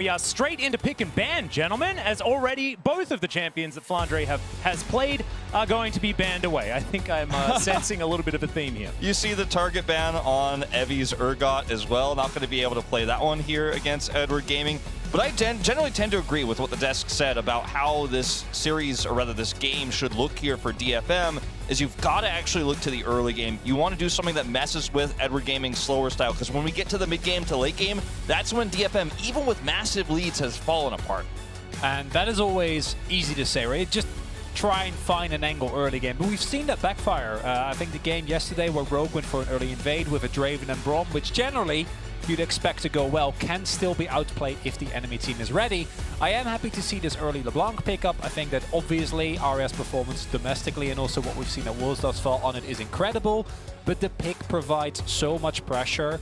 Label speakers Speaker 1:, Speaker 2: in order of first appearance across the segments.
Speaker 1: We are straight into pick and ban, gentlemen, as already both of the champions that Flandre has played are going to be banned away. I think I'm sensing a little bit of a theme here.
Speaker 2: You see the target ban on Evi's Urgot as well. Not going to be able to play that one here against Edward Gaming. But I generally tend to agree with what the desk said about how this series, or rather this game, should look here for DFM, is you've got to actually look to the early game. You want to do something that messes with Edward Gaming's slower style, because when we get to the mid-game to late game, that's when DFM, even with massive leads, has fallen apart.
Speaker 3: And that is always easy to say, right? Just try and find an angle early game. But we've seen that backfire. I think the game yesterday where Rogue went for an early invade with a Draven and Braum, which generally you'd expect to go well, can still be outplayed if the enemy team is ready. I am happy to see this early LeBlanc pickup. I think that obviously Aria's performance domestically and also what we've seen at Worlds thus far on it is incredible, but the pick provides so much pressure,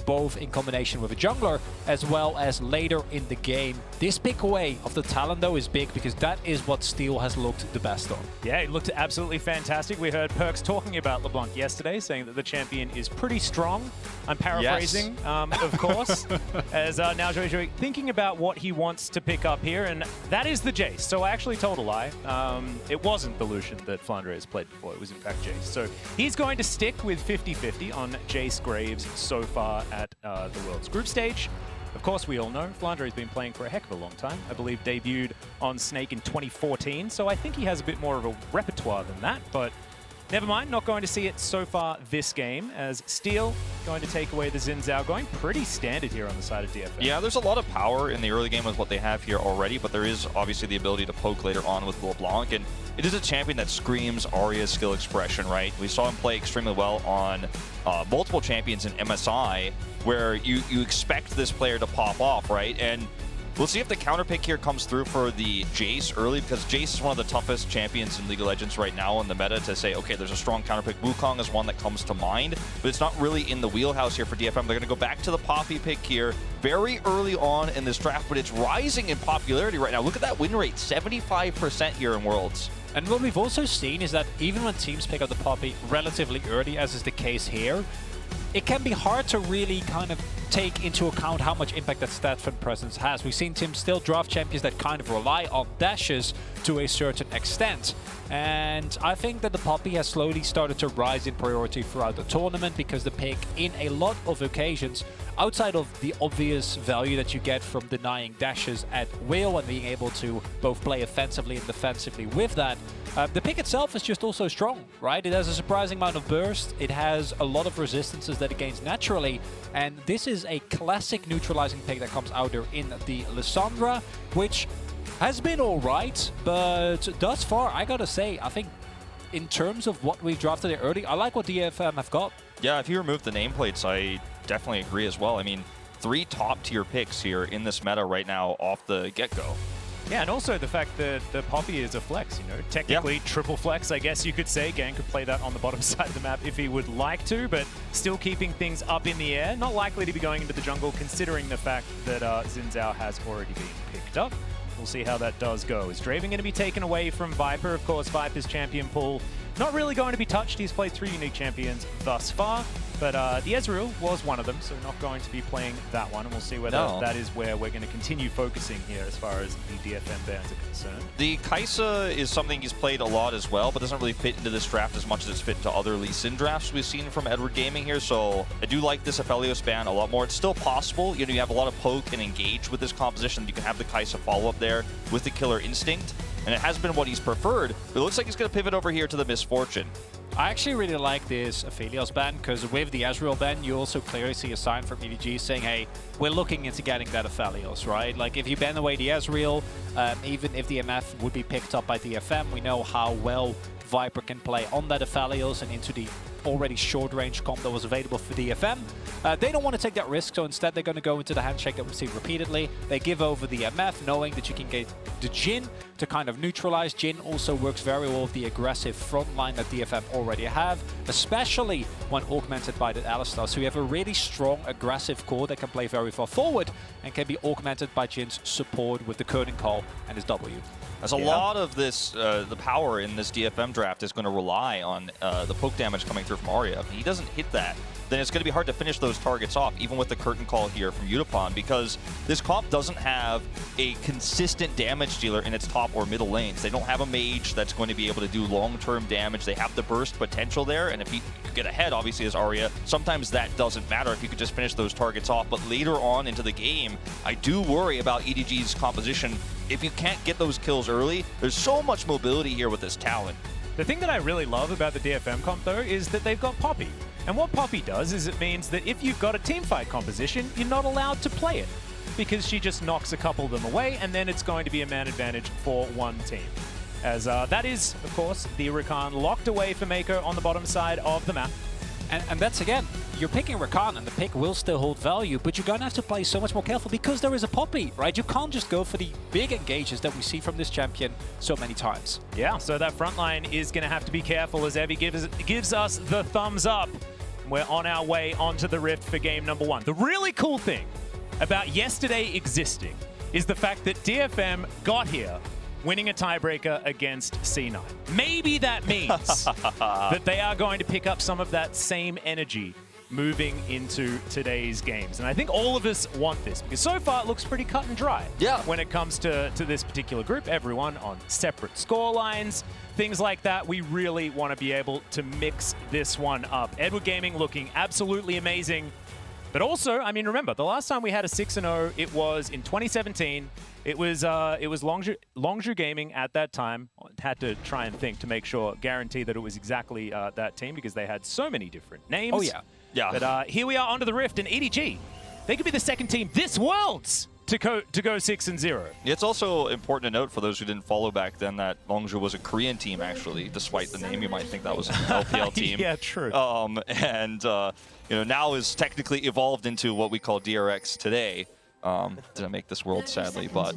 Speaker 3: both in combination with a jungler as well as later in the game. This pick away of the Talon though is big because that is what Steel has looked the best on.
Speaker 1: Yeah, it looked absolutely fantastic. We heard Perks talking about LeBlanc yesterday, saying that the champion is pretty strong. I'm paraphrasing, yes. Of course, as now Jojo thinking about what he wants to pick up here, and that is the Jace. So I actually told a lie. It wasn't the Lucian that Flandre has played before. It was in fact Jace. So he's going to stick with 50-50 on Jace Graves so far at the World's group stage. Of course, we all know Flandre has been playing for a heck of a long time. I believe debuted on Snake in 2014, so I think he has a bit more of a repertoire than that, but never mind, not going to see it so far this game, as Steel going to take away the Xin Zhao, going pretty standard here on the side of DFM.
Speaker 2: Yeah, there's a lot of power in the early game with what they have here already, but there is obviously the ability to poke later on with LeBlanc, and it is a champion that screams Aria's skill expression, right? We saw him play extremely well on multiple champions in MSI, where you expect this player to pop off, right? And we'll see if the counter pick here comes through for the Jace early, because Jace is one of the toughest champions in League of Legends right now in the meta to say, okay, there's a strong counter pick. Wukong is one that comes to mind, but it's not really in the wheelhouse here for DFM. They're going to go back to the Poppy pick here very early on in this draft, but it's rising in popularity right now. Look at that win rate, 75% here in Worlds.
Speaker 3: And what we've also seen is that even when teams pick up the Poppy relatively early, as is the case here, it can be hard to really kind of take into account how much impact that Statford presence has. We've seen teams still draft champions that kind of rely on dashes to a certain extent. And I think that the Poppy has slowly started to rise in priority throughout the tournament, because the pick in a lot of occasions, outside of the obvious value that you get from denying dashes at will and being able to both play offensively and defensively with that, the pick itself is just also strong, right? It has a surprising amount of burst. It has a lot of resistances that it gains naturally. And this is a classic neutralizing pick that comes out there in the Lissandra, which has been all right, but thus far, I gotta say, I think in terms of what we drafted it early, I like what DFM have got.
Speaker 2: Yeah, if you remove the nameplates, I definitely agree as well. I mean, 3 top-tier picks here in this meta right now off the get-go.
Speaker 1: Yeah, and also the fact that the Poppy is a flex, you know, technically triple flex, I guess you could say. Gang could play that on the bottom side of the map if he would like to, but still keeping things up in the air. Not likely to be going into the jungle, considering the fact that Xin Zhao has already been picked up. We'll see how that does go. Is Draven going to be taken away from Viper? Of course, Viper's champion pool not really going to be touched. He's played 3 unique champions thus far, but the Ezreal was one of them, so not going to be playing that one, and we'll see whether that is where we're going to continue focusing here as far as the DFM bans are concerned.
Speaker 2: The Kai'Sa is something he's played a lot as well, but doesn't really fit into this draft as much as it's fit into other Lee Sin drafts we've seen from Edward Gaming here, so I do like this Aphelios ban a lot more. It's still possible, you know, you have a lot of poke and engage with this composition. You can have the Kai'Sa follow-up there with the Killer Instinct, and it has been what he's preferred, but it looks like he's going to pivot over here to the Misfortune.
Speaker 3: I actually really like this Aphelios ban, because with the Ezreal ban, you also clearly see a sign from EDG saying, hey, we're looking into getting that Aphelios, right? Like, if you ban away the Ezreal, even if the MF would be picked up by DFM, we know how well Viper can play on that Aphelios and into the already short-range comp that was available for DFM. They don't want to take that risk, so instead they're going to go into the handshake that we've seen repeatedly. They give over the MF, knowing that you can get the Jhin to kind of neutralize. Jhin also works very well with the aggressive front line that DFM already have, especially when augmented by the Alistar. So you have a really strong, aggressive core that can play very far forward and can be augmented by Jin's support with the Curtain Call and his W.
Speaker 2: As a lot of this, the power in this DFM draft is going to rely on the poke damage coming through from Aria. If he doesn't hit that, then it's going to be hard to finish those targets off, even with the curtain call here from Utapon, because this comp doesn't have a consistent damage dealer in its top or middle lanes. They don't have a mage that's going to be able to do long-term damage. They have the burst potential there, and if you get ahead, obviously, as Arya, sometimes that doesn't matter if you could just finish those targets off. But later on into the game, I do worry about EDG's composition. If you can't get those kills early, there's so much mobility here with this talent.
Speaker 1: The thing that I really love about the DFM comp, though, is that they've got Poppy. And what Poppy does is it means that if you've got a teamfight composition, you're not allowed to play it, because she just knocks a couple of them away, and then it's going to be a man advantage for one team. As that is, of course, the Rakan locked away for Mako on the bottom side of the map.
Speaker 3: And that's, again, you're picking Rakan, and the pick will still hold value, but you're going to have to play so much more careful because there is a Poppy, right? You can't just go for the big engages that we see from this champion so many times.
Speaker 1: Yeah, so that front line is going to have to be careful as Evie gives us the thumbs up. We're on our way onto the Rift for game number 1. The really cool thing about yesterday existing is the fact that DFM got here winning a tiebreaker against C9. Maybe that means that they are going to pick up some of that same energy moving into today's games. And I think all of us want this, because so far it looks pretty cut and dry.
Speaker 2: Yeah.
Speaker 1: When it comes to this particular group, everyone on separate score lines, things like that. We really want to be able to mix this one up. Edward Gaming looking absolutely amazing. But also, I mean, remember, the last time we had a 6-0, it was in 2017. It was Longzhu Gaming at that time. Had to try and think to make sure, guarantee that it was exactly that team, because they had so many different names.
Speaker 3: Oh, yeah.
Speaker 2: Yeah.
Speaker 1: But here we are onto the Rift, and EDG, they could be the second team this Worlds to go 6-0.
Speaker 2: It's also important to note, for those who didn't follow back then, that Longzhu was a Korean team, actually. Despite the name, you might think that was an LPL team.
Speaker 1: Yeah, true.
Speaker 2: You know, now is technically evolved into what we call DRX today. Didn't make this world, sadly, but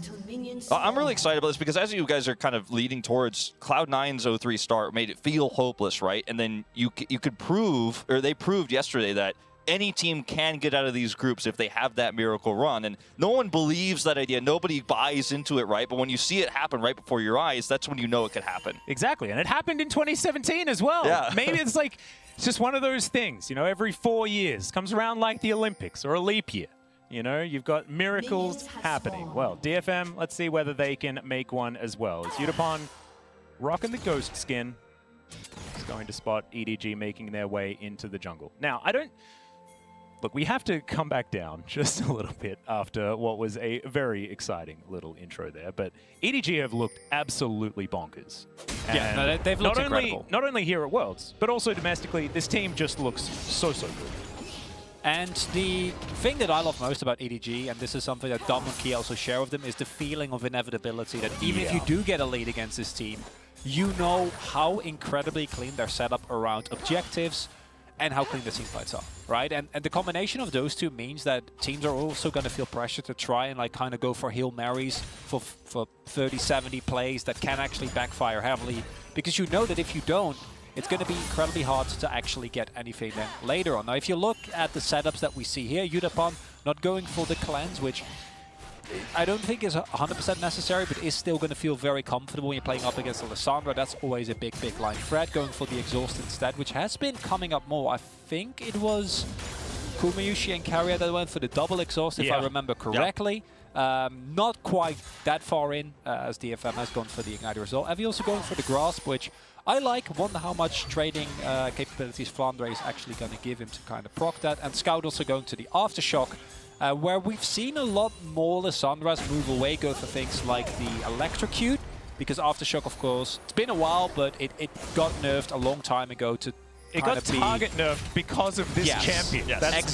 Speaker 2: I'm really excited about this, because as you guys are kind of leading towards Cloud9's 0-3 start, made it feel hopeless, right? And then you could prove, or they proved yesterday, that any team can get out of these groups if they have that miracle run. And no one believes that idea. Nobody buys into it, right? But when you see it happen right before your eyes, that's when you know it could happen.
Speaker 1: Exactly. And it happened in 2017 as well.
Speaker 2: Yeah.
Speaker 1: Maybe it's like, it's just one of those things, you know, every 4 years. Comes around like the Olympics or a leap year. You know, you've got miracles happening. Well, DFM, let's see whether they can make one as well. It's Utapon rocking the ghost skin. It's going to spot EDG making their way into the jungle. Now, look, we have to come back down just a little bit after what was a very exciting little intro there, but EDG have looked absolutely bonkers.
Speaker 3: Yeah, no, they've looked incredible.
Speaker 1: Not only here at Worlds, but also domestically, this team just looks so good.
Speaker 3: And the thing that I love most about EDG, and this is something that Dom and Key also share with them, is the feeling of inevitability, that even if you do get a lead against this team, you know how incredibly clean they're set up around objectives and how clean the team fights are, right? And the combination of those two means that teams are also going to feel pressure to try and like kind of go for Hail Marys for 30-70 plays that can actually backfire heavily, because you know that if you don't, it's going to be incredibly hard to actually get anything then later on. Now, if you look at the setups that we see here, Utapon not going for the cleanse, which I don't think is 100% necessary, but is still going to feel very comfortable when you're playing up against Alessandra. That's always a big line threat. Going for the exhaust instead, which has been coming up more. I think it was Kumayushi and Carrier that went for the double exhaust, if I remember correctly. Not quite that far in, as DFM has gone for the Igniter as well. Evie also going for the grasp, which I like. Wonder how much trading capabilities Flandre is actually going to give him to kind of proc that. And Scout also going to the Aftershock, where we've seen a lot more Lissandras move away, go for things like the Electrocute, because Aftershock, of course, it's been a while, but it got nerfed a long time ago to
Speaker 1: it got target nerfed because of this champion.
Speaker 2: Yes.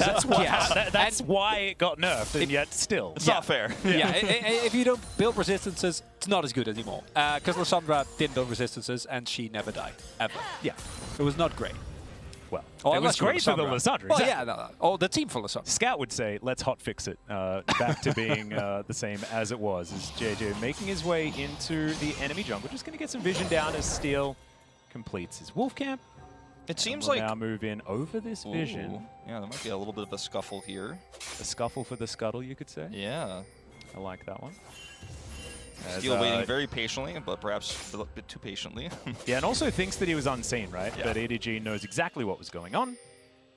Speaker 1: That's why it got nerfed, and yet still.
Speaker 2: It's not fair.
Speaker 3: Yeah, if you don't build resistances, it's not as good anymore. Because Lissandra didn't build resistances, and she never died, ever. Yeah, it was not great.
Speaker 1: Well, it was great for the Lissandra.
Speaker 3: Well, yeah, no. The team for Lissandra.
Speaker 1: Scout would say, let's hotfix it back to being the same as it was. As JJ making his way into the enemy jungle. Just going to get some vision down as Steel completes his wolf camp.
Speaker 2: It seems
Speaker 1: we'll
Speaker 2: like
Speaker 1: now move in over this vision.
Speaker 2: Yeah, there might be a little bit of a scuffle here.
Speaker 1: A scuffle for the scuttle, you could say.
Speaker 2: Yeah.
Speaker 1: I like that one.
Speaker 2: Steel waiting very patiently, but perhaps a bit too patiently.
Speaker 1: Yeah, and also thinks that he was unseen, right?
Speaker 2: Yeah.
Speaker 1: But EDG knows exactly what was going on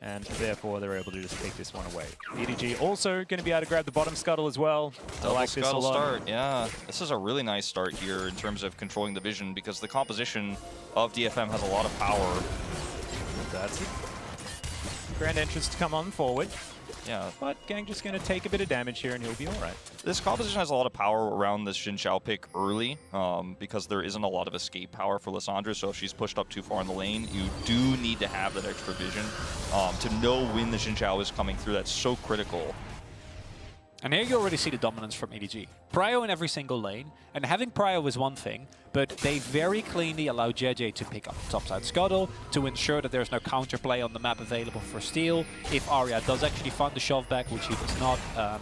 Speaker 1: and therefore they're able to just take this one away. EDG also going to be able to grab the bottom scuttle as well. I like this a lot.
Speaker 2: Start, yeah. This is a really nice start here in terms of controlling the vision because the composition of DFM has a lot of power.
Speaker 1: That's it. Grand entrance to come on forward.
Speaker 2: Yeah.
Speaker 1: But Gang just going to take a bit of damage here and he'll be all right.
Speaker 2: This composition has a lot of power around this Xin Zhao pick early because there isn't a lot of escape power for Lissandra, so if she's pushed up too far in the lane, you do need to have that extra vision to know when the Xin Zhao is coming through. That's so critical.
Speaker 3: And here you already see the dominance from EDG. Prio in every single lane, and having Prio is one thing, but they very cleanly allow JJ to pick up the topside scuttle to ensure that there's no counterplay on the map available for steal. If Arya does actually find the shove back, which he does not,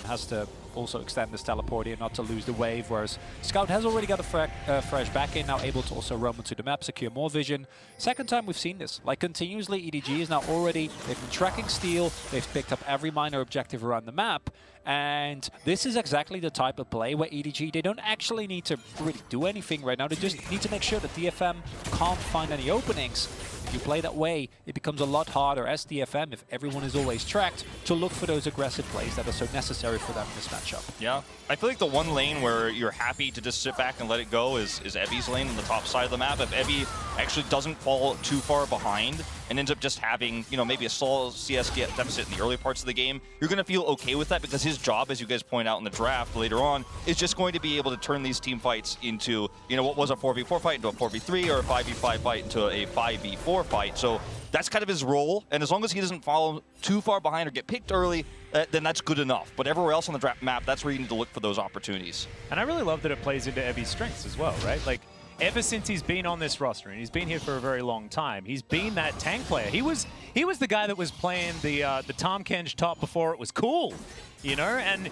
Speaker 3: has to also extend this teleport here not to lose the wave, whereas Scout has already got a fresh back in, now able to also roam into the map, secure more vision. Second time we've seen this. Like continuously, EDG is now already, they've been tracking steal, they've picked up every minor objective around the map, and this is exactly the type of play where EDG, they don't actually need to really do anything right now, they just need to make sure that DFM can't find any openings. If you play that way, it becomes a lot harder as DFM, if everyone is always tracked, to look for those aggressive plays that are so necessary for them in this matchup.
Speaker 2: Yeah, I feel like the one lane where you're happy to just sit back and let it go is Evi's lane on the top side of the map. If Evi actually doesn't fall too far behind and ends up just having, you know, maybe a small CS deficit in the early parts of the game, you're going to feel okay with that because his job, as you guys point out in the draft later on, is just going to be able to turn these team fights into, you know, what was a 4v4 fight into a 4v3 or a 5v5 fight into a 5v4 fight. So that's kind of his role, and as long as he doesn't fall too far behind or get picked early, then that's good enough. But everywhere else on the draft map, that's where you need to look for those opportunities. And
Speaker 1: I really love that it plays into Evi's strengths as well, right? Like, ever since he's been on this roster, and he's been here for a very long time, he's been that tank player. He was the guy that was playing the Tahm Kench top before it was cool, you know? And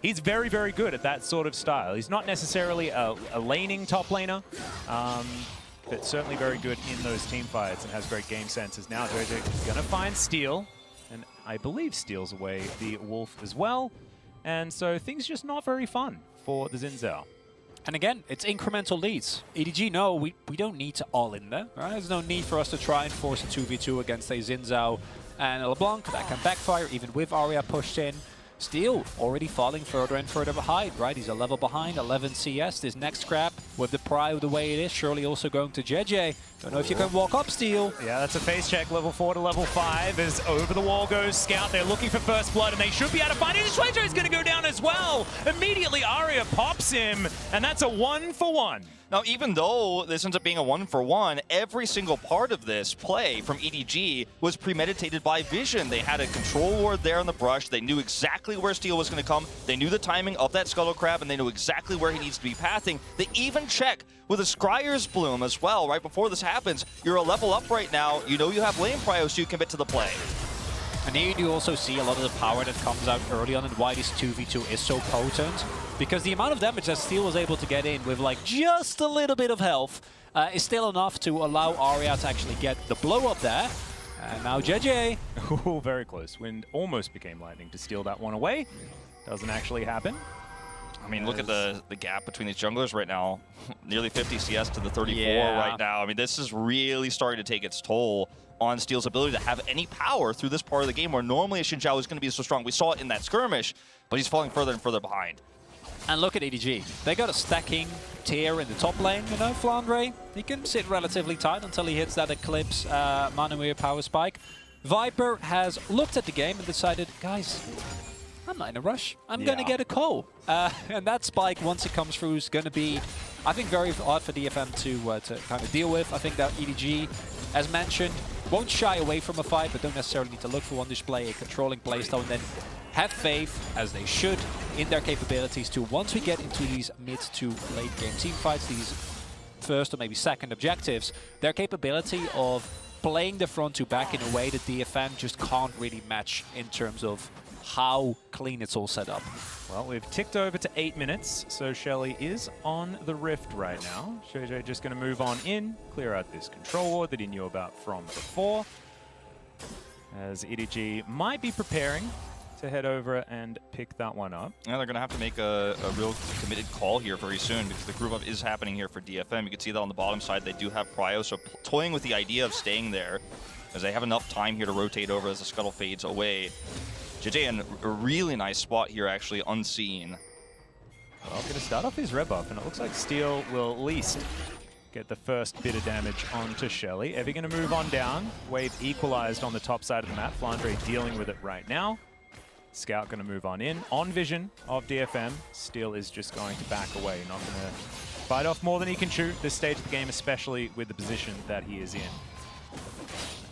Speaker 1: he's very, very good at that sort of style. He's not necessarily a laning top laner, but certainly very good in those team fights and has great game senses. Now JJ gonna find Steel, and I believe steals away the Wolf as well. And so things just not very fun for the Xin Zhao.
Speaker 3: And again, it's incremental leads. EDG, no, we don't need to all in there. Right? There's no need for us to try and force a 2v2 against a Xin Zhao and a LeBlanc. That can backfire, even with Arya pushed in. Steel already falling further and further behind, right? He's a level behind, 11 CS. This next grab with the Prio the way it is, surely also going to JJ. Don't know if you can walk up, Steel.
Speaker 1: Yeah, that's a face check. Level 4 to level 5 as over the wall goes Scout. They're looking for first blood, and they should be able to find it. Shuizhou is going to go down as well. Immediately, Arya pops him, and that's a 1-for-1.
Speaker 2: Now, even though this ends up being a 1-for-1, every single part of this play from EDG was premeditated by vision. They had a control ward there on the brush. They knew exactly where Steel was going to come. They knew the timing of that Scuttle Crab, and they knew exactly where he needs to be pathing. They even check with a Scryer's Bloom as well, right before this happens. You're a level up right now. You know you have lane prio, so you commit to the play.
Speaker 3: And here you also see a lot of the power that comes out early on and why this 2v2 is so potent. Because the amount of damage that Steel was able to get in with like just a little bit of health is still enough to allow Arya to actually get the blow up there. And now JJ.
Speaker 1: Ooh, very close. Wind almost became lightning to steal that one away. Doesn't actually happen.
Speaker 2: I mean, look at the gap between these junglers right now. Nearly 50 CS to the 34
Speaker 3: yeah.
Speaker 2: right now. I mean, this is really starting to take its toll on Steel's ability to have any power through this part of the game where normally a Xin Zhao is going to be so strong. We saw it in that skirmish, but he's falling further and further behind.
Speaker 3: And look at EDG. They got a stacking tier in the top lane, you know, Flandre. He can sit relatively tight until he hits that Eclipse Manamir power spike. Viper has looked at the game and decided, guys, I'm not in a rush. I'm going to get a call. And that spike, once it comes through, is going to be, I think, very hard for DFM to kind of deal with. I think that EDG, as mentioned, won't shy away from a fight, but don't necessarily need to look for one. Display a controlling playstyle and then have faith, as they should, in their capabilities to, once we get into these mid to late game team fights, these first or maybe second objectives, their capability of playing the front to back in a way that DFM just can't really match in terms of how clean it's all set up.
Speaker 1: Well, we've ticked over to 8 minutes, so Shelly is on the Rift right now. JJ just going to move on in, clear out this control ward that he knew about from before, as EDG might be preparing to head over and pick that one up.
Speaker 2: Yeah, they're going to have to make a real committed call here very soon because the group up is happening here for DFM. You can see that on the bottom side, they do have prio, so toying with the idea of staying there. as they have enough time here to rotate over as the scuttle fades away. JJ in a really nice spot here, actually, unseen.
Speaker 1: Well, going to start off his red buff, and it looks like Steel will at least get the first bit of damage onto Shelly. Evie going to move on down. Wave equalized on the top side of the map. Flandre dealing with it right now. Scout going to move on in. On vision of DFM. Steel is just going to back away. Not going to fight off more than he can chew this stage of the game, especially with the position that he is in.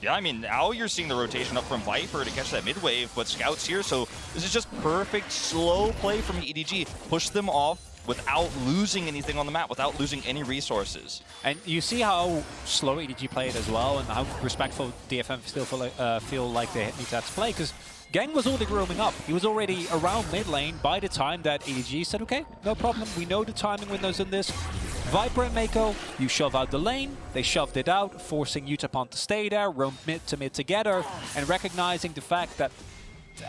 Speaker 2: Yeah, I mean, now you're seeing the rotation up from Viper to catch that mid-wave, but Scout's here, so this is just perfect slow play from EDG. Push them off without losing anything on the map, without losing any resources.
Speaker 3: And you see how slow EDG played as well, and how respectful DFM still feel like they need to play, because Gang was already roaming up. He was already around mid lane by the time that EDG said, okay, no problem, we know the timing windows in this. Viper and Mako, you shove out the lane, they shoved it out, forcing Utapon to stay there, roam mid together, and recognizing the fact that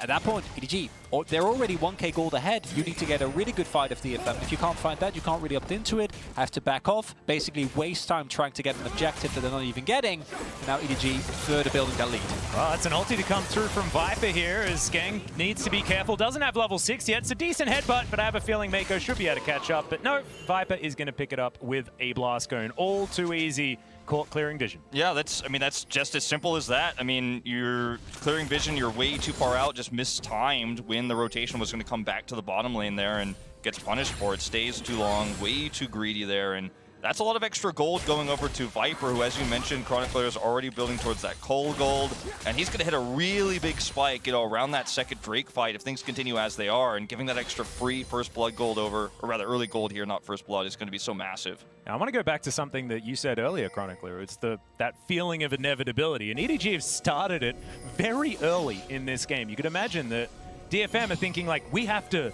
Speaker 3: at that point, EDG, they're already 1k gold ahead. You need to get a really good fight of DFM. If you can't find that, you can't really opt into it, have to back off, basically waste time trying to get an objective that they're not even getting. And now EDG further building that lead.
Speaker 1: Well, that's an ulti to come through from Viper here, as Gang needs to be careful. Doesn't have level 6 yet. It's a decent headbutt, but I have a feeling Mako should be able to catch up. But no, Viper is going to pick it up with a blast cone. All too easy. Caught clearing vision. Yeah,
Speaker 2: that's just as simple as that. I mean, you're clearing vision, you're way too far out, just mistimed when the rotation was going to come back to the bottom lane there and gets punished for it. Stays too long, way too greedy there, and that's a lot of extra gold going over to Viper, who, as you mentioned, Chronicler is already building towards that Cole gold, and he's going to hit a really big spike, around that second Drake fight if things continue as they are, and giving that extra free first blood gold over, or rather early gold here, not first blood, is going to be so massive.
Speaker 1: Now, I want to go back to something that you said earlier, Chronicler. It's that feeling of inevitability, and EDG have started it very early in this game. You could imagine that DFM are thinking, like, we have to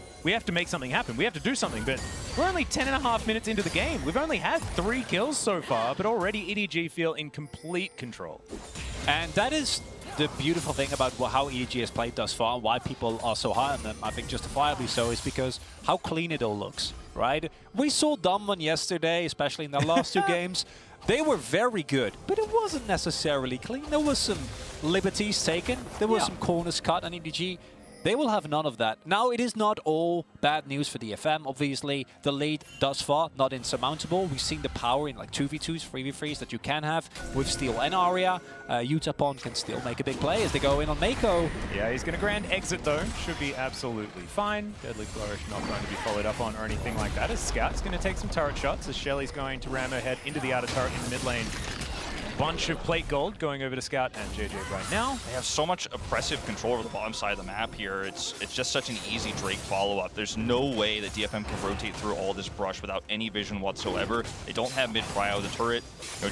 Speaker 1: make something happen. We have to do something, but we're only 10.5 minutes into the game. We've only had 3 kills so far, but already EDG feel in complete control.
Speaker 3: And that is the beautiful thing about how EDG has played thus far, and why people are so high on them, I think justifiably so, is because how clean it all looks, right? We saw Damwon yesterday, especially in the last 2 games. They were very good, but it wasn't necessarily clean. There was some liberties taken. There was some corners cut on EDG. They will have none of that. Now, it is not all bad news for DFM. Obviously, the lead thus far, not insurmountable. We've seen the power in like 2v2s, 3v3s that you can have with Steel and Arya. Utapon can still make a big play as they go in on Mako.
Speaker 1: Yeah, he's going to grand exit though. Should be absolutely fine. Deadly Flourish not going to be followed up on or anything like that. As Scout's going to take some turret shots as Shelly's going to ram her head into the outer turret in the mid lane. Bunch of plate gold going over to Scout and JJ right now.
Speaker 2: They have so much oppressive control over the bottom side of the map here. It's just such an easy Drake follow-up. There's no way that DFM can rotate through all this brush without any vision whatsoever. They don't have mid-prio. The turret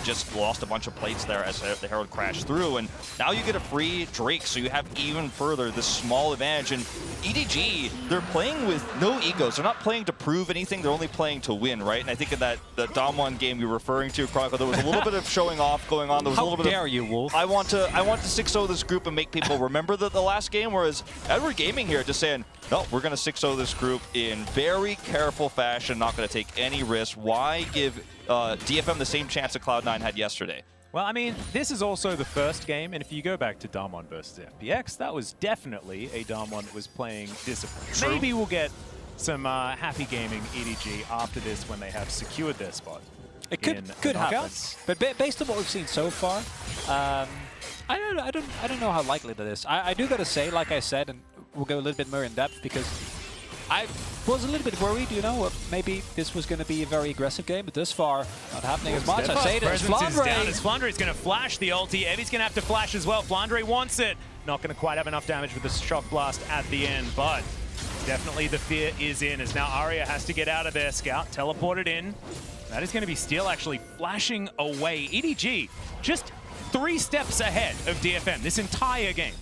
Speaker 2: just lost a bunch of plates there as the Herald crashed through, and now you get a free Drake, so you have even further this small advantage. And EDG, they're playing with no egos. They're not playing to prove anything. They're only playing to win, right? And I think in the Damwon game you're referring to, Chronicle, there was a little bit of showing off going on. There was
Speaker 3: How
Speaker 2: a little bit
Speaker 3: dare
Speaker 2: of,
Speaker 3: you, Wolf?
Speaker 2: I want to 6-0 this group and make people remember the last game, whereas Edward Gaming here just saying, no, we're going to 6-0 this group in very careful fashion, not going to take any risks. Why give DFM the same chance that Cloud9 had yesterday?
Speaker 1: Well, I mean, this is also the first game, and if you go back to Damwon versus FPX, that was definitely a Damwon that was playing discipline.
Speaker 2: True.
Speaker 1: Maybe we'll get some happy gaming EDG after this when they have secured their spot.
Speaker 3: It could happen, but based on what we've seen so far, I don't know how likely that is. I do gotta say, like I said, and we'll go a little bit more in depth because I was a little bit worried, maybe this was going to be a very aggressive game, but this far, not happening as much. I say it as
Speaker 1: Flandre is going to flash the ulti. Evie's going to have to flash as well. Flandre wants it. Not going to quite have enough damage with the shock blast at the end, but definitely the fear is in as now Arya has to get out of there. Scout teleported in. That is going to be Steel actually flashing away. EDG just 3 steps ahead of DFM this entire game.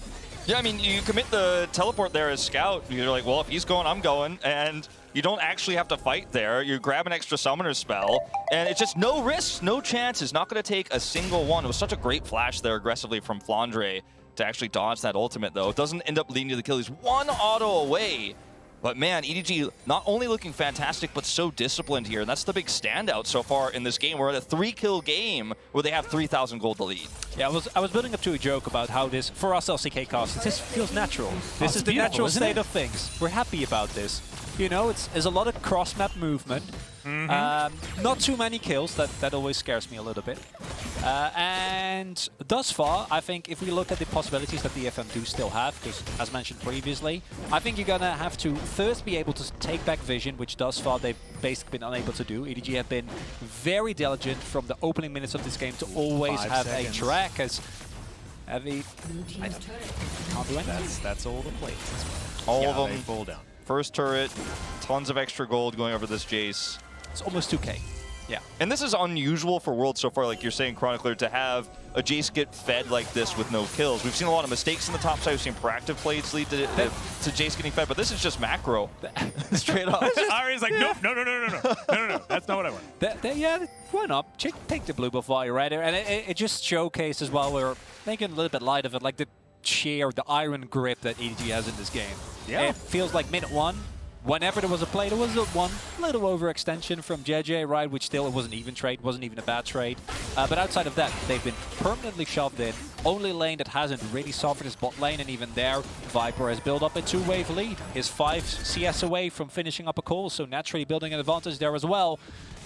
Speaker 2: Yeah, I mean, you commit the teleport there as Scout. You're like, well, if he's going, I'm going. And you don't actually have to fight there. You grab an extra summoner spell. And it's just no risks, no chances. Not going to take a single one. It was such a great flash there aggressively from Flandre to actually dodge that ultimate, though. It doesn't end up leading to the kill. He's 1 auto away. But man, EDG not only looking fantastic, but so disciplined here. And that's the big standout so far in this game. We're at a 3-kill game where they have 3,000 gold to lead.
Speaker 3: Yeah, I was building up to a joke about how this, for us LCK casters, this feels natural. This is the
Speaker 1: beautiful,
Speaker 3: natural
Speaker 1: isn't
Speaker 3: state
Speaker 1: it?
Speaker 3: of things. We're happy about this. You know, there's a lot of cross-map movement. Not too many kills, that always scares me a little bit. And thus far, I think if we look at the possibilities that DFM do still have, because as mentioned previously, I think you're gonna have to first be able to take back vision, which thus far they've basically been unable to do. EDG have been very diligent from the opening minutes of this game to always
Speaker 1: 5
Speaker 3: have
Speaker 1: seconds.
Speaker 3: a track as heavy. I can't do anything.
Speaker 1: That's all the plates.
Speaker 2: All
Speaker 1: Yeah,
Speaker 2: of them.
Speaker 1: they fall down.
Speaker 2: First turret, tons of extra gold going over this Jace.
Speaker 3: It's almost 2K. Yeah.
Speaker 2: And this is unusual for Worlds so far, like you're saying, Chronicler, to have a Jace get fed like this with no kills. We've seen a lot of mistakes in the top side. We've seen proactive plays lead to Jace getting fed, but this is just macro. Straight up.
Speaker 1: Ari's like, nope, no. That's not what I want.
Speaker 3: Yeah, why not? Take the blue buff while you're right there. And it just showcases while we're making a little bit light of it, like the sheer, the iron grip that EDG has in this game.
Speaker 1: Yeah.
Speaker 3: It feels like minute one. Whenever there was a play, there was one little overextension from JJ, right? Which still, it wasn't even trade, wasn't even a bad trade. But outside of that, they've been permanently shoved in. Only lane that hasn't really suffered is bot lane, and even there, Viper has built up a 2-wave lead. Is 5 CS away from finishing up a call, so naturally building an advantage there as well.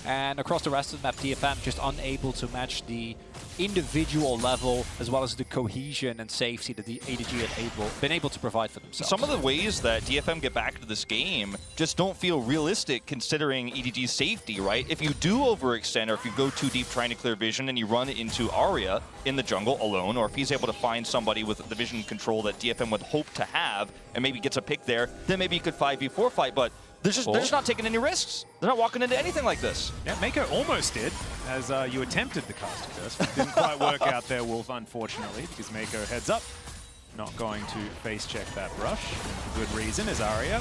Speaker 3: And across the rest of the map, DFM just unable to match the individual level as well as the cohesion and safety that the EDG have been able to provide for themselves.
Speaker 2: Some of the ways that DFM get back into this game just don't feel realistic considering EDG's safety, right? If you do overextend or if you go too deep trying to clear vision and you run into Arya in the jungle alone, or if he's able to find somebody with the vision control that DFM would hope to have and maybe gets a pick there, then maybe you could 5v4 fight, but they're just not taking any risks. They're not walking into anything like this.
Speaker 1: Yeah, Mako almost did, as you attempted the caster first. Didn't quite work out there, Wolf, unfortunately, because Mako heads up. Not going to face check that rush. For good reason, as Arya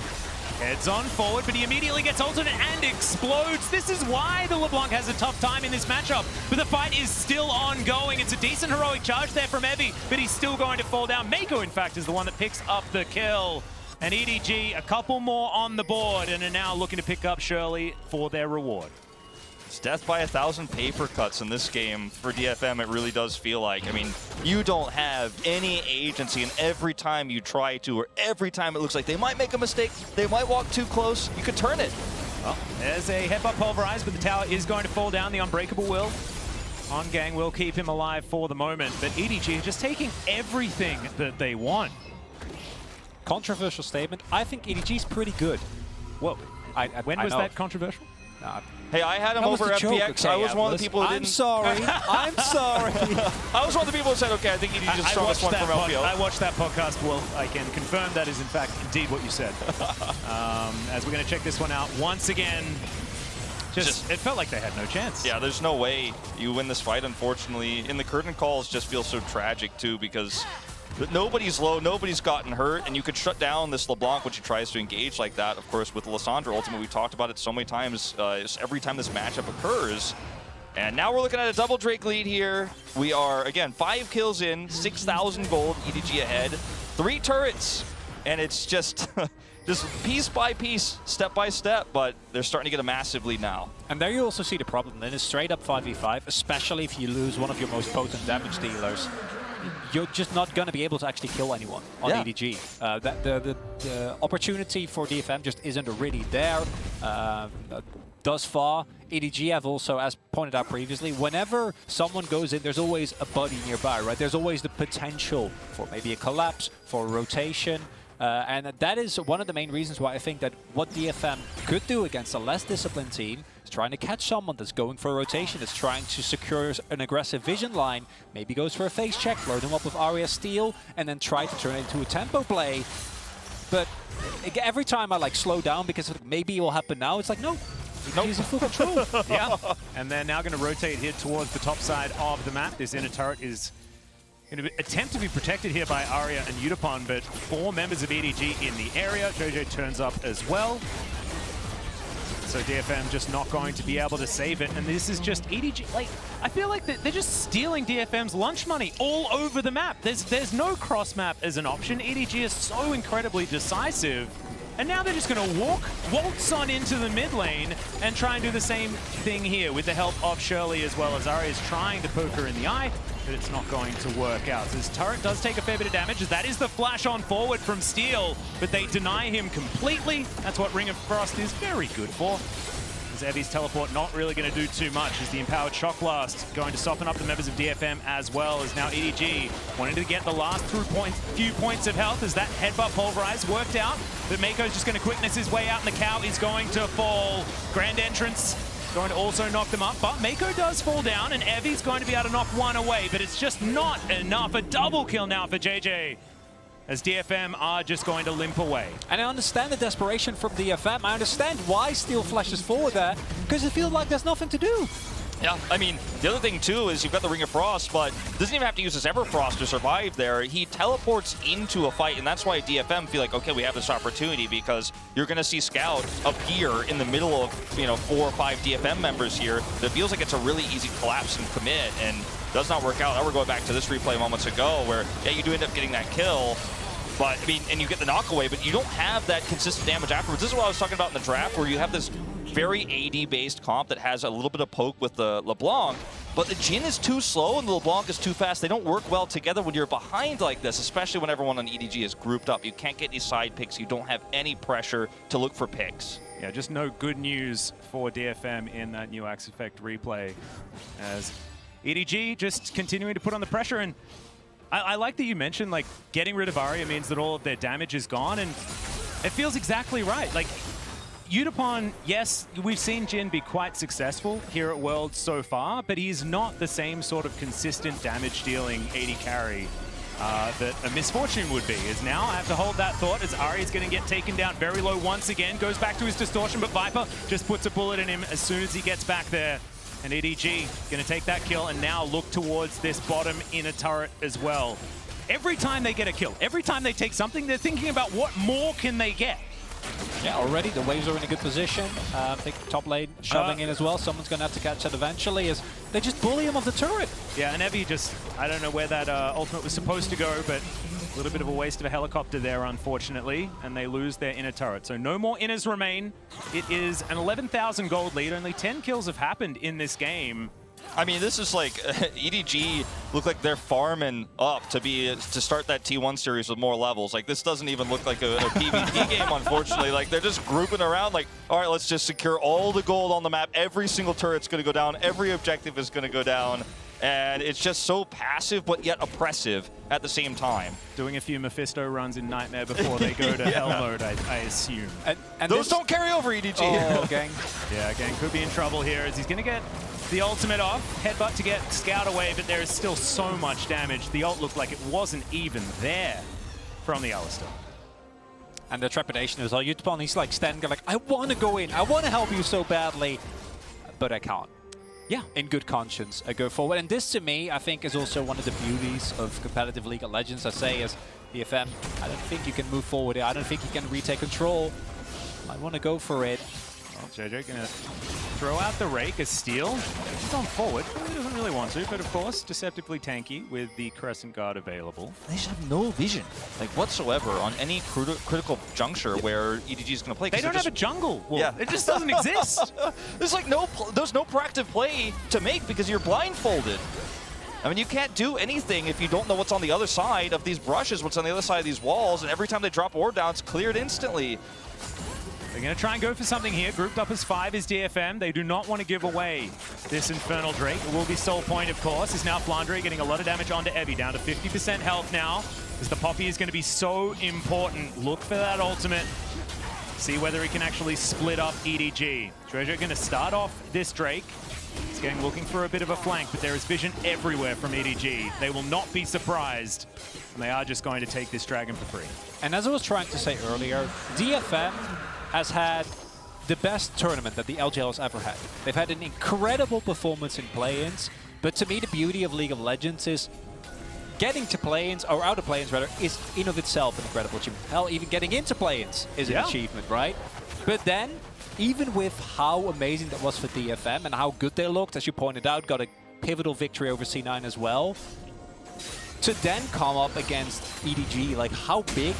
Speaker 1: heads on forward, but he immediately gets ulted and explodes. This is why the LeBlanc has a tough time in this matchup. But the fight is still ongoing. It's a decent heroic charge there from Evie, but he's still going to fall down. Mako, in fact, is the one that picks up the kill. And EDG, a couple more on the board, and are now looking to pick up Shirley for their reward.
Speaker 2: It's death by 1,000 paper cuts in this game for DFM. It really does feel like. I mean, you don't have any agency, and every time you try to, or every time it looks like they might make a mistake, they might walk too close, you could turn it.
Speaker 1: Well, there's a headbutt pulverized, but the tower is going to fall down. The Unbreakable will. On gang will keep him alive for the moment, but EDG are just taking everything that they want.
Speaker 3: Controversial statement. I think EDG's pretty good.
Speaker 1: Whoa. When was that controversial?
Speaker 2: Hey, I had him over FPX. I was one of the people who didn't.
Speaker 3: I'm sorry. I'm sorry.
Speaker 2: I was one of the people who said, okay, I think EDG just strongest one from LPL.
Speaker 1: I watched that podcast, Wolf. I can confirm that is, in fact, indeed what you said. As we're going to check this one out once again. Just it felt like they had no chance.
Speaker 2: Yeah, there's no way you win this fight, unfortunately. And the curtain calls just feel so tragic, too, because nobody's low, nobody's gotten hurt, and you could shut down this LeBlanc when she tries to engage like that. Of course, with Lissandra Ultimate, we talked about it so many times. Every time this matchup occurs. And now we're looking at a double Drake lead here. We are, again, 5 kills in, 6,000 gold, EDG ahead, 3 turrets. And it's just, just piece by piece, step by step, but they're starting to get a massive lead now.
Speaker 3: And there you also see the problem. In a straight up 5v5, especially if you lose one of your most potent damage dealers, you're just not going to be able to actually kill anyone on EDG. The opportunity for DFM just isn't really there. Thus far, EDG have also, as pointed out previously, whenever someone goes in, there's always a buddy nearby, right? There's always the potential for maybe a collapse, for a rotation. And that is one of the main reasons why I think that what DFM could do against a less disciplined team is trying to catch someone that's going for a rotation, that's trying to secure an aggressive vision line, maybe goes for a face check, load him up with Arya Steel, and then try to turn it into a tempo play. But every time I slow down because maybe it will happen now, it's like, no. Nope. Using full control.
Speaker 1: Yeah. And they're now going to rotate here towards the top side of the map. This inner turret is going to attempt to be protected here by Arya and Utapon, but 4 members of EDG in the area. JoJo turns up as well. So DFM just not going to be able to save it. And this is just EDG. I feel like they're just stealing DFM's lunch money all over the map. There's no cross map as an option. EDG is so incredibly decisive. And now they're just going to waltz on into the mid lane and try and do the same thing here with the help of Shirley as well. As Zarya is trying to poke her in the eye, but it's not going to work out. So this turret does take a fair bit of damage. That is the flash on forward from Steel, but they deny him completely. That's what Ring of Frost is very good for. Evi's teleport not really going to do too much as the Empowered Shock Blast going to soften up the members of DFM as well as now EDG wanting to get the last few points of health as that headbutt pulverize worked out. But Mako's just going to quickness his way out and the cow is going to fall. Grand Entrance going to also knock them up, but Mako does fall down and Evi's going to be able to knock one away, but it's just not enough. A double kill now for JJ, as DFM are just going to limp away. And
Speaker 3: I understand the desperation from DFM. I understand why Steel flashes forward there, because it feels like there's nothing to do.
Speaker 2: Yeah, I mean, the other thing too is you've got the Ring of Frost, but doesn't even have to use his Everfrost to survive there. He teleports into a fight, and that's why DFM feel like, okay, we have this opportunity, because you're going to see Scout appear in the middle of, 4 or 5 DFM members here. It feels like it's a really easy collapse and commit, and does not work out. Now we're going back to this replay moments ago where, yeah, you do end up getting that kill, but, I mean, and you get the knock away, but you don't have that consistent damage afterwards. This is what I was talking about in the draft, where you have this very AD-based comp that has a little bit of poke with the LeBlanc, but the Jhin is too slow and the LeBlanc is too fast. They don't work well together when you're behind like this, especially when everyone on EDG is grouped up. You can't get any side picks. You don't have any pressure to look for picks.
Speaker 1: Yeah, just no good news for DFM in that new Axe Effect replay, as EDG just continuing to put on the pressure. And I like that you mentioned, like, getting rid of Arya means that all of their damage is gone, and it feels exactly right. Like, Yutapon, yes, we've seen Jhin be quite successful here at Worlds so far, but he's not the same sort of consistent damage-dealing AD carry that a Misfortune would be. Is now I have to hold that thought as Arya's going to get taken down very low once again, goes back to his distortion, but Viper just puts a bullet in him as soon as he gets back there. And EDG going to take that kill and now look towards this bottom inner turret as well. Every time they get a kill, every time they take something, they're thinking about what more can they get.
Speaker 3: Yeah, already the waves are in a good position. I think top lane shoving in as well. Someone's going to have to catch that eventually as they just bully him off the turret.
Speaker 1: Yeah, and Evi just, I don't know where that ultimate was supposed to go, but a little bit of a waste of a helicopter there, unfortunately, and they lose their inner turret. So no more inners remain. It is an 11,000 gold lead. Only 10 kills have happened in this game.
Speaker 2: I mean, this is like EDG look like they're farming up to start that T1 series with more levels. Like, this doesn't even look like a PvP game, unfortunately. Like, they're just grouping around like, all right, let's just secure all the gold on the map. Every single turret's going to go down. Every objective is going to go down. And it's just so passive, but yet oppressive at the same time.
Speaker 1: Doing a few Mephisto runs in Nightmare before they go to Hell mode, I assume.
Speaker 2: And those don't carry over, EDG.
Speaker 3: Oh, Gang.
Speaker 1: Yeah, Gang could be in trouble here as he's going to get the ultimate off. Headbutt to get Scout away, but there is still so much damage. The ult looked like it wasn't even there from the Alistar.
Speaker 3: And the trepidation as well. Yutapon, he's like standing there like, I want to go in. I want to help you so badly, but I can't. Yeah, in good conscience, I go forward. And this, to me, I think is also one of the beauties of competitive League of Legends. I say as DFM, I don't think you can move forward here. I don't think you can retake control. I want to go for it.
Speaker 1: Well, JJ gonna throw out the rake as Steel. He's on forward. He doesn't really want to, but of course, deceptively tanky with the Crescent Guard available.
Speaker 2: They just have no vision, like, whatsoever on any critical juncture where EDG is going to play.
Speaker 1: They don't have a jungle. Well, yeah. It just doesn't exist.
Speaker 2: There's like there's no proactive play to make because you're blindfolded. I mean, you can't do anything if you don't know what's on the other side of these brushes, what's on the other side of these walls, and every time they drop ward down, it's cleared instantly.
Speaker 1: They're going to try and go for something here. Grouped up as 5 is DFM. They do not want to give away this Infernal Drake. It will be Soul Point, of course. Is now Flandre getting a lot of damage onto Evi. Down to 50% health now. As the Poppy is going to be so important. Look for that ultimate. See whether he can actually split up EDG. Treasure going to start off this Drake. He's getting looking for a bit of a flank, but there is vision everywhere from EDG. They will not be surprised. And they are just going to take this dragon for free.
Speaker 3: And as I was trying to say earlier, DFM has had the best tournament that the LGL has ever had. They've had an incredible performance in play-ins, but to me the beauty of League of Legends is getting to play-ins, or out of play-ins rather, is in of itself an incredible achievement. Hell, even getting into play-ins is an achievement, right? But then, even with how amazing that was for DFM and how good they looked, as you pointed out, got a pivotal victory over C9 as well, to then come up against EDG, like how big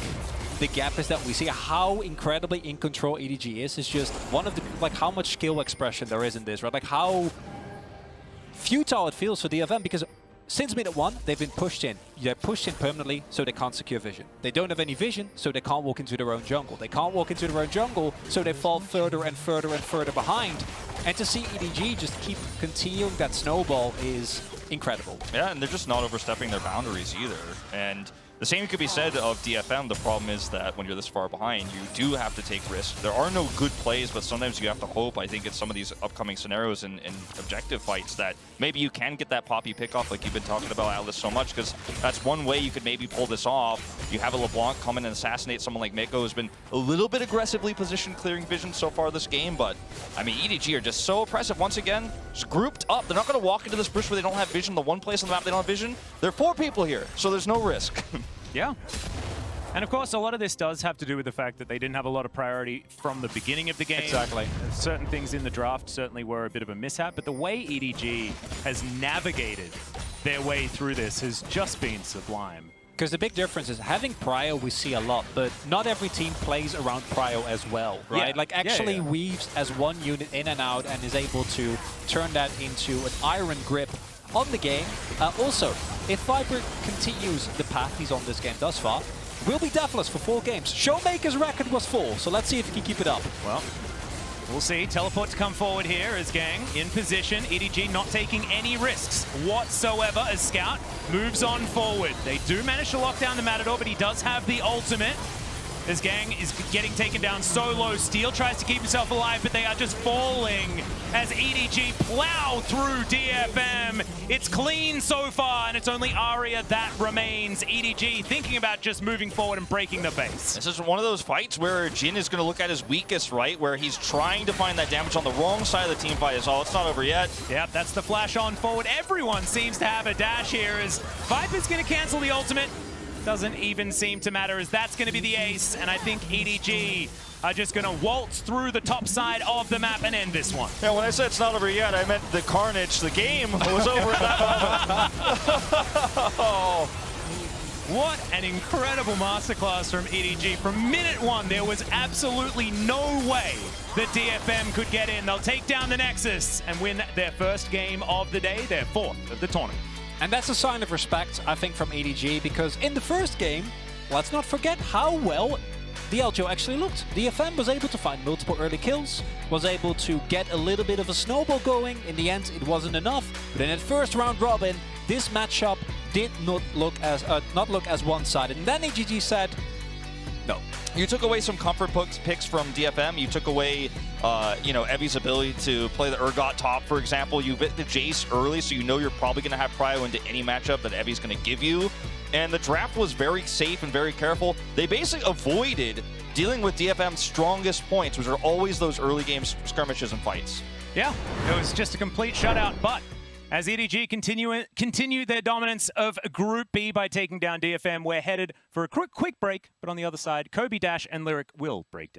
Speaker 3: the gap is that we see how incredibly in control EDG is. It's just one of the, like, how much skill expression there is in this, right? Like, how futile it feels for DFM, because since minute 1, they've been pushed in. They're pushed in permanently, so they can't secure vision. They don't have any vision, so they can't walk into their own jungle. They can't walk into their own jungle, so they fall further and further and further behind. And to see EDG just keep continuing that snowball is incredible.
Speaker 2: Yeah, and they're just not overstepping their boundaries either. And the same could be said of DFM. The problem is that when you're this far behind, you do have to take risks. There are no good plays, but sometimes you have to hope, I think, in some of these upcoming scenarios and objective fights that maybe you can get that Poppy pickoff like you've been talking about, Atlas, so much, because that's one way you could maybe pull this off. You have a LeBlanc come in and assassinate someone like Miko, who's been a little bit aggressively positioned clearing vision so far this game, but I mean, EDG are just so oppressive. Once again, just grouped up. They're not going to walk into this bush where they don't have vision. The one place on the map they don't have vision. There are 4 people here, so there's no risk.
Speaker 1: Yeah. And of course, a lot of this does have to do with the fact that they didn't have a lot of priority from the beginning of the game.
Speaker 3: Exactly.
Speaker 1: Certain things in the draft certainly were a bit of a mishap, but the way EDG has navigated their way through this has just been sublime.
Speaker 3: Because the big difference is having Prio we see a lot, but not every team plays around Prio as well, right?
Speaker 1: Yeah.
Speaker 3: Like actually weaves as one unit in and out and is able to turn that into an iron grip on the game. Also, if Viper continues the path he's on this game thus far, will be deathless for 4 games. Showmaker's record was 4, so let's see if he can keep it up.
Speaker 1: Well, we'll see. Teleport to come forward here as Gang in position. EDG not taking any risks whatsoever as Scout moves on forward. They do manage to lock down the Matador, but he does have the ultimate. As Gang is getting taken down so low. Steel tries to keep himself alive, but they are just falling as EDG plow through DFM. It's clean so far, and it's only Aria that remains. EDG thinking about just moving forward and breaking the base.
Speaker 2: This is one of those fights where Jin is going to look at his weakest, right? Where he's trying to find that damage on the wrong side of the team fight. Oh, it's not over yet.
Speaker 1: Yep, that's the flash on forward. Everyone seems to have a dash here as Viper's going to cancel the ultimate. Doesn't even seem to matter as that's going to be the ace, and I think EDG are just going to waltz through the top side of the map and end this one.
Speaker 2: Yeah, when I said it's not over yet, I meant the carnage. The game was over at that moment.
Speaker 1: Oh. What an incredible masterclass from EDG. From minute 1, there was absolutely no way that DFM could get in. They'll take down the Nexus and win their first game of the day, their 4th of the tournament.
Speaker 3: And that's a sign of respect, I think, from EDG, because in the first game, let's not forget how well the LGO actually looked. DFM was able to find multiple early kills, was able to get a little bit of a snowball going. In the end, it wasn't enough. But in that first round robin, this matchup did not look as one-sided. And then EDG said, no.
Speaker 2: You took away some comfort picks from DFM. You took away, you know, Evi's ability to play the Urgot top, for example. You bit the Jace early, so you know you're probably going to have prio into any matchup that Evi's going to give you. And the draft was very safe and very careful. They basically avoided dealing with DFM's strongest points, which are always those early game skirmishes and fights.
Speaker 1: Yeah, it was just a complete shutout, but as EDG continue their dominance of Group B by taking down DFM, we're headed for a quick break, but on the other side, Kobe, Dash, and Lyric will break down.